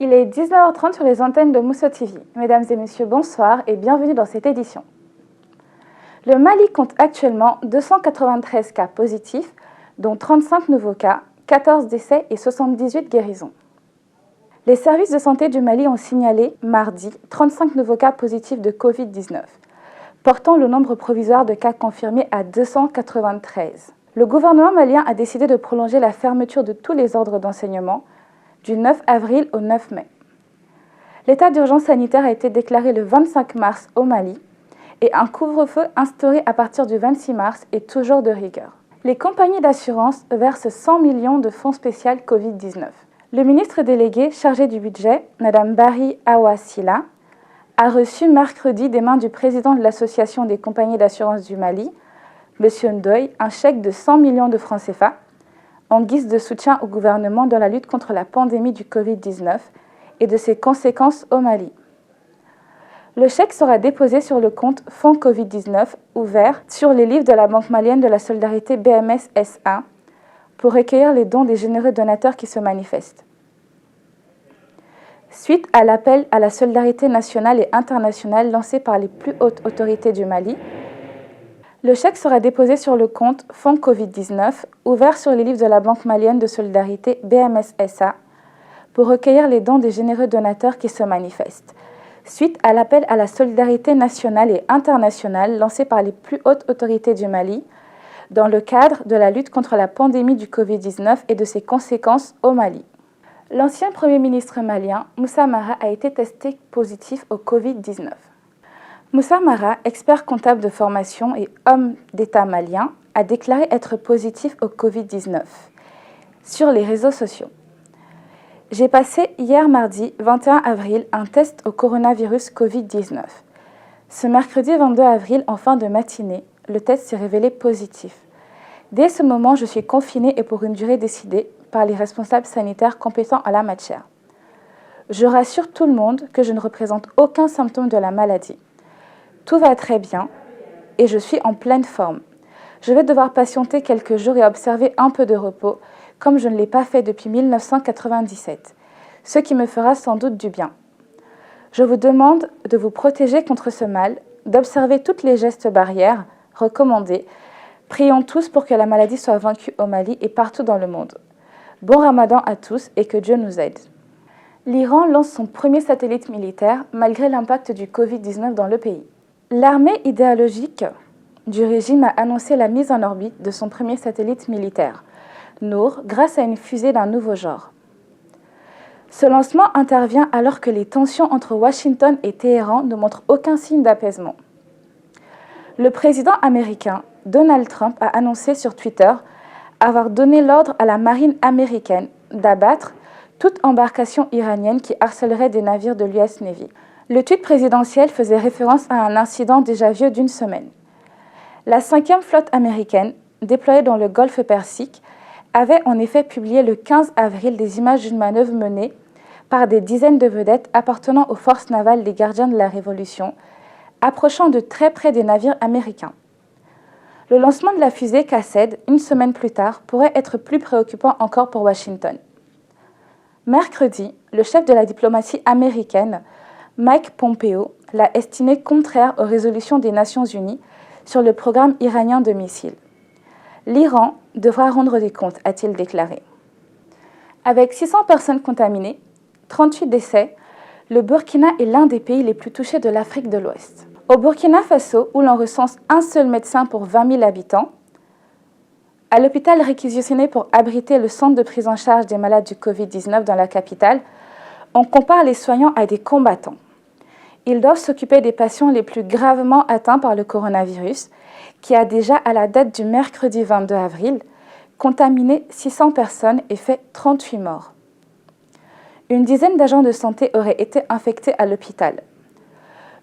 Il est 19h30 sur les antennes de Mousso TV. Mesdames et messieurs, bonsoir et bienvenue dans cette édition. Le Mali compte actuellement 293 cas positifs, dont 35 nouveaux cas, 14 décès et 78 guérisons. Les services de santé du Mali ont signalé mardi 35 nouveaux cas positifs de Covid-19, portant le nombre provisoire de cas confirmés à 293. Le gouvernement malien a décidé de prolonger la fermeture de tous les ordres d'enseignement du 9 avril au 9 mai. L'état d'urgence sanitaire a été déclaré le 25 mars au Mali et un couvre-feu instauré à partir du 26 mars est toujours de rigueur. Les compagnies d'assurance versent 100 millions de fonds spéciaux Covid-19. Le ministre délégué chargé du budget, Mme Barry Awa Sila, a reçu mercredi des mains du président de l'Association des compagnies d'assurance du Mali, M. Ndoye, un chèque de 100 millions de francs CFA en guise de soutien au gouvernement dans la lutte contre la pandémie du Covid-19 et de ses conséquences au Mali. Le chèque sera déposé sur le compte Fonds Covid-19 ouvert sur les livres de la Banque malienne de la solidarité BMS SA pour recueillir les dons des généreux donateurs qui se manifestent. Suite à l'appel à la solidarité nationale et internationale lancé par les plus hautes autorités du Mali, le chèque sera déposé sur le compte Fonds Covid-19, ouvert sur les livres de la Banque malienne de solidarité BMS SA, pour recueillir les dons des généreux donateurs qui se manifestent, suite à l'appel à la solidarité nationale et internationale lancé par les plus hautes autorités du Mali, dans le cadre de la lutte contre la pandémie du Covid-19 et de ses conséquences au Mali. L'ancien Premier ministre malien, Moussa Mara, a été testé positif au Covid-19. Moussa Mara, expert comptable de formation et homme d'État malien, a déclaré être positif au Covid-19 sur les réseaux sociaux. J'ai passé hier mardi 21 avril un test au coronavirus Covid-19. Ce mercredi 22 avril, en fin de matinée, le test s'est révélé positif. Dès ce moment, je suis confinée et pour une durée décidée par les responsables sanitaires compétents à la matière. Je rassure tout le monde que je ne représente aucun symptôme de la maladie. Tout va très bien et je suis en pleine forme. Je vais devoir patienter quelques jours et observer un peu de repos, comme je ne l'ai pas fait depuis 1997, ce qui me fera sans doute du bien. Je vous demande de vous protéger contre ce mal, d'observer toutes les gestes barrières recommandés. Prions tous pour que la maladie soit vaincue au Mali et partout dans le monde. Bon Ramadan à tous et que Dieu nous aide. L'Iran lance son premier satellite militaire malgré l'impact du Covid-19 dans le pays. L'armée idéologique du régime a annoncé la mise en orbite de son premier satellite militaire, Nour, grâce à une fusée d'un nouveau genre. Ce lancement intervient alors que les tensions entre Washington et Téhéran ne montrent aucun signe d'apaisement. Le président américain Donald Trump a annoncé sur Twitter avoir donné l'ordre à la marine américaine d'abattre toute embarcation iranienne qui harcèlerait des navires de l'US Navy. Le tweet présidentiel faisait référence à un incident déjà vieux d'une semaine. La 5e flotte américaine, déployée dans le golfe Persique, avait en effet publié le 15 avril des images d'une manœuvre menée par des dizaines de vedettes appartenant aux forces navales des gardiens de la Révolution, approchant de très près des navires américains. Le lancement de la fusée Qassed, une semaine plus tard, pourrait être plus préoccupant encore pour Washington. Mercredi, le chef de la diplomatie américaine, Mike Pompeo, l'a estimé contraire aux résolutions des Nations Unies sur le programme iranien de missiles. L'Iran devra rendre des comptes, a-t-il déclaré. Avec 600 personnes contaminées, 38 décès, le Burkina est l'un des pays les plus touchés de l'Afrique de l'Ouest. Au Burkina Faso, où l'on recense un seul médecin pour 20 000 habitants, à l'hôpital réquisitionné pour abriter le centre de prise en charge des malades du Covid-19 dans la capitale, on compare les soignants à des combattants. Ils doivent s'occuper des patients les plus gravement atteints par le coronavirus, qui a déjà, à la date du mercredi 22 avril, contaminé 600 personnes et fait 38 morts. Une dizaine d'agents de santé auraient été infectés à l'hôpital.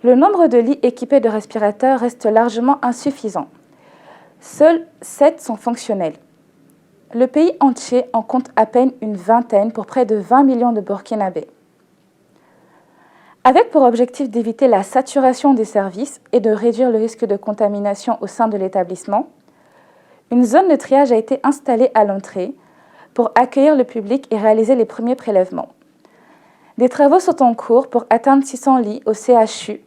Le nombre de lits équipés de respirateurs reste largement insuffisant. Seuls 7 sont fonctionnels. Le pays entier en compte à peine une vingtaine pour près de 20 millions de Burkinabés. Avec pour objectif d'éviter la saturation des services et de réduire le risque de contamination au sein de l'établissement, une zone de triage a été installée à l'entrée pour accueillir le public et réaliser les premiers prélèvements. Des travaux sont en cours pour atteindre 600 lits au CHU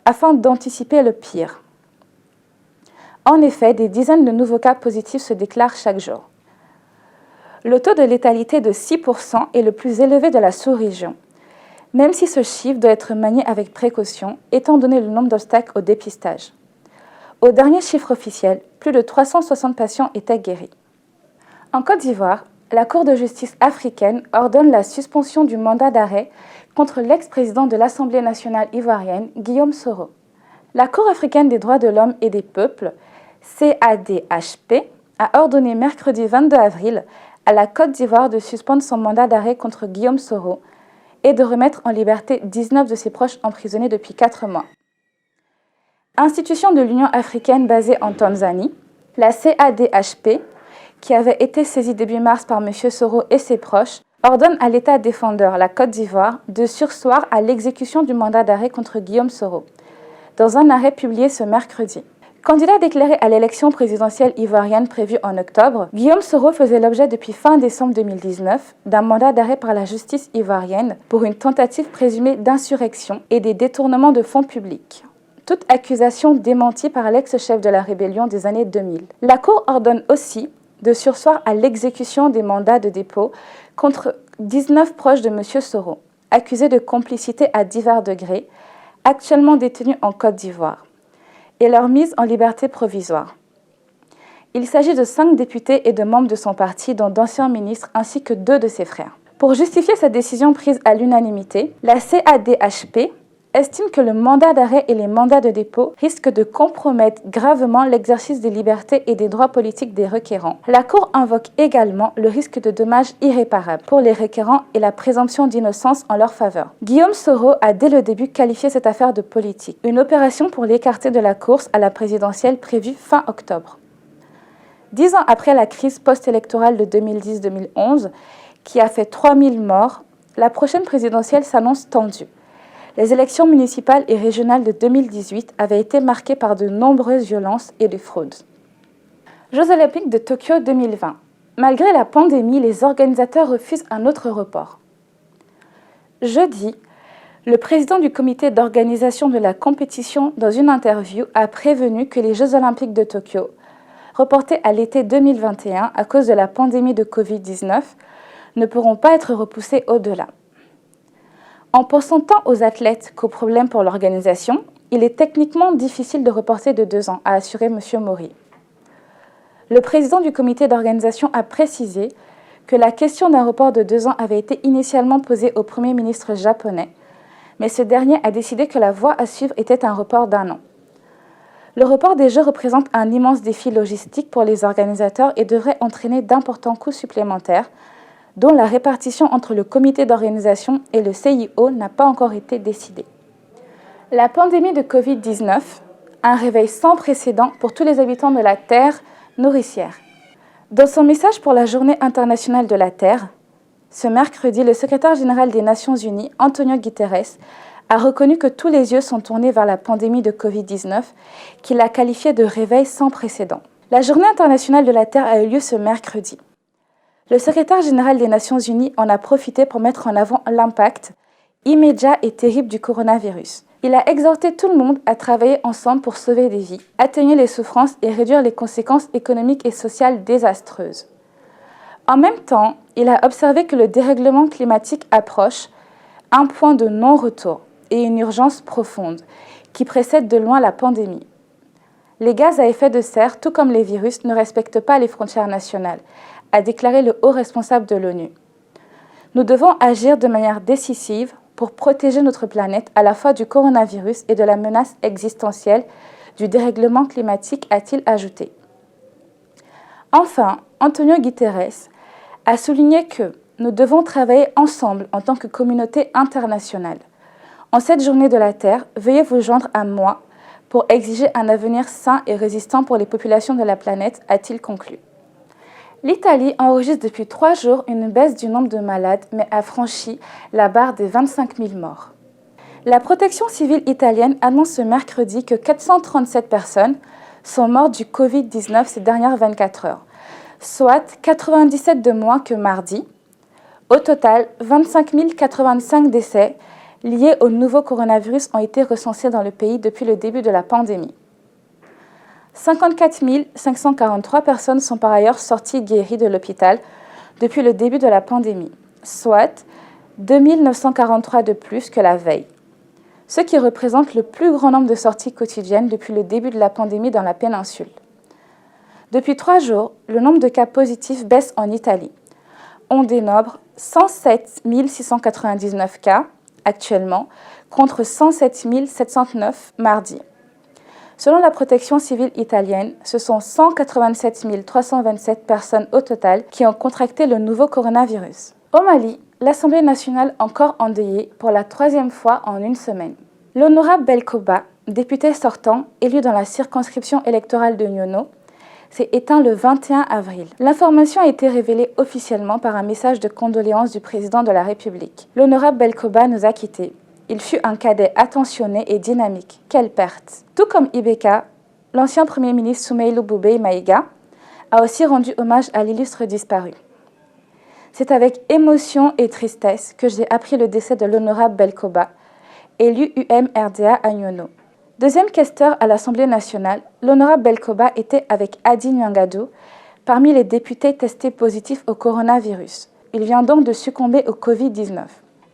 afin d'anticiper le pire. En effet, des dizaines de nouveaux cas positifs se déclarent chaque jour. Le taux de létalité de 6% est le plus élevé de la sous-région, même si ce chiffre doit être manié avec précaution, étant donné le nombre d'obstacles au dépistage. Au dernier chiffre officiel, plus de 360 patients étaient guéris. En Côte d'Ivoire, la Cour de justice africaine ordonne la suspension du mandat d'arrêt contre l'ex-président de l'Assemblée nationale ivoirienne, Guillaume Soro. La Cour africaine des droits de l'homme et des peuples, CADHP, a ordonné mercredi 22 avril à la Côte d'Ivoire de suspendre son mandat d'arrêt contre Guillaume Soro et de remettre en liberté 19 de ses proches emprisonnés depuis 4 mois. Institution de l'Union africaine basée en Tanzanie, la CADHP, qui avait été saisie début mars par M. Soro et ses proches, ordonne à l'État défendeur, la Côte d'Ivoire, de surseoir à l'exécution du mandat d'arrêt contre Guillaume Soro, dans un arrêt publié ce mercredi. Candidat déclaré à l'élection présidentielle ivoirienne prévue en octobre, Guillaume Soro faisait l'objet depuis fin décembre 2019 d'un mandat d'arrêt par la justice ivoirienne pour une tentative présumée d'insurrection et des détournements de fonds publics. Toute accusation démentie par l'ex-chef de la rébellion des années 2000. La Cour ordonne aussi de surseoir à l'exécution des mandats de dépôt contre 19 proches de M. Soro, accusés de complicité à divers degrés, actuellement détenus en Côte d'Ivoire, et leur mise en liberté provisoire. Il s'agit de 5 députés et de membres de son parti, dont d'anciens ministres, ainsi que 2 de ses frères. Pour justifier cette décision prise à l'unanimité, la CADHP estime que le mandat d'arrêt et les mandats de dépôt risquent de compromettre gravement l'exercice des libertés et des droits politiques des requérants. La Cour invoque également le risque de dommages irréparables pour les requérants et la présomption d'innocence en leur faveur. Guillaume Soro a dès le début qualifié cette affaire de politique, une opération pour l'écarter de la course à la présidentielle prévue fin octobre. 10 ans après la crise post-électorale de 2010-2011, qui a fait 3000 morts, la prochaine présidentielle s'annonce tendue. Les élections municipales et régionales de 2018 avaient été marquées par de nombreuses violences et de fraudes. Jeux olympiques de Tokyo 2020. Malgré la pandémie, les organisateurs refusent un autre report. Jeudi, le président du comité d'organisation de la compétition, dans une interview, a prévenu que les Jeux olympiques de Tokyo, reportés à l'été 2021 à cause de la pandémie de Covid-19, ne pourront pas être repoussés au-delà. En pensant tant aux athlètes qu'aux problèmes pour l'organisation, il est techniquement difficile de reporter de 2 ans, a assuré M. Mori. Le président du comité d'organisation a précisé que la question d'un report de 2 ans avait été initialement posée au Premier ministre japonais, mais ce dernier a décidé que la voie à suivre était un report d'1 an. Le report des Jeux représente un immense défi logistique pour les organisateurs et devrait entraîner d'importants coûts supplémentaires, dont la répartition entre le comité d'organisation et le CIO n'a pas encore été décidée. La pandémie de Covid-19, un réveil sans précédent pour tous les habitants de la Terre nourricière. Dans son message pour la Journée internationale de la Terre, ce mercredi, le secrétaire général des Nations Unies, Antonio Guterres, a reconnu que tous les yeux sont tournés vers la pandémie de Covid-19, qu'il a qualifiée de réveil sans précédent. La Journée internationale de la Terre a eu lieu ce mercredi. Le secrétaire général des Nations Unies en a profité pour mettre en avant l'impact immédiat et terrible du coronavirus. Il a exhorté tout le monde à travailler ensemble pour sauver des vies, atténuer les souffrances et réduire les conséquences économiques et sociales désastreuses. En même temps, il a observé que le dérèglement climatique approche, un point de non-retour et une urgence profonde qui précède de loin la pandémie. Les gaz à effet de serre, tout comme les virus, ne respectent pas les frontières nationales, a déclaré le haut responsable de l'ONU. Nous devons agir de manière décisive pour protéger notre planète à la fois du coronavirus et de la menace existentielle du dérèglement climatique, a-t-il ajouté. Enfin, Antonio Guterres a souligné que nous devons travailler ensemble en tant que communauté internationale. En cette journée de la Terre, veuillez vous joindre à moi pour exiger un avenir sain et résistant pour les populations de la planète, a-t-il conclu. L'Italie enregistre depuis 3 jours une baisse du nombre de malades, mais a franchi la barre des 25 000 morts. La protection civile italienne annonce ce mercredi que 437 personnes sont mortes du Covid-19 ces dernières 24 heures, soit 97 de moins que mardi. Au total, 25 085 décès liés au nouveau coronavirus ont été recensés dans le pays depuis le début de la pandémie. 54 543 personnes sont par ailleurs sorties guéries de l'hôpital depuis le début de la pandémie, soit 2 943 de plus que la veille, ce qui représente le plus grand nombre de sorties quotidiennes depuis le début de la pandémie dans la péninsule. Depuis 3 jours, le nombre de cas positifs baisse en Italie. On dénombre 107 699 cas actuellement contre 107 709 mardi. Selon la protection civile italienne, ce sont 187 327 personnes au total qui ont contracté le nouveau coronavirus. Au Mali, l'Assemblée nationale encore endeuillée pour la 3e fois en une semaine. L'honorable Belkoba, député sortant, élu dans la circonscription électorale de Nyono, s'est éteint le 21 avril. L'information a été révélée officiellement par un message de condoléances du président de la République. L'honorable Belkoba nous a quittés. Il fut un cadet attentionné et dynamique. Quelle perte! Tout comme Ibeka, l'ancien Premier ministre Soumeilou Boubèye Maïga a aussi rendu hommage à l'illustre disparu. C'est avec émotion et tristesse que j'ai appris le décès de l'honorable Belkoba, élu UMRDA à Nyono. Deuxième questeur à l'Assemblée nationale, l'honorable Belkoba était avec Adi Nyangadou parmi les députés testés positifs au coronavirus. Il vient donc de succomber au Covid-19.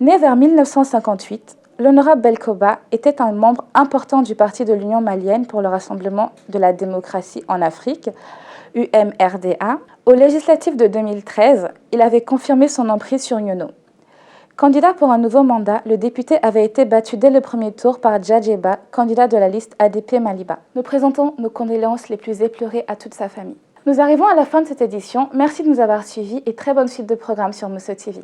Né vers 1958, l'honorable Belkoba était un membre important du Parti de l'Union malienne pour le Rassemblement de la démocratie en Afrique, UMRDA. Aux législatives de 2013, il avait confirmé son emprise sur Nyono. Candidat pour un nouveau mandat, le député avait été battu dès le premier tour par Djadjeba, candidat de la liste ADP Maliba. Nous présentons nos condoléances les plus éplorées à toute sa famille. Nous arrivons à la fin de cette édition. Merci de nous avoir suivis et très bonne suite de programme sur Mousso TV.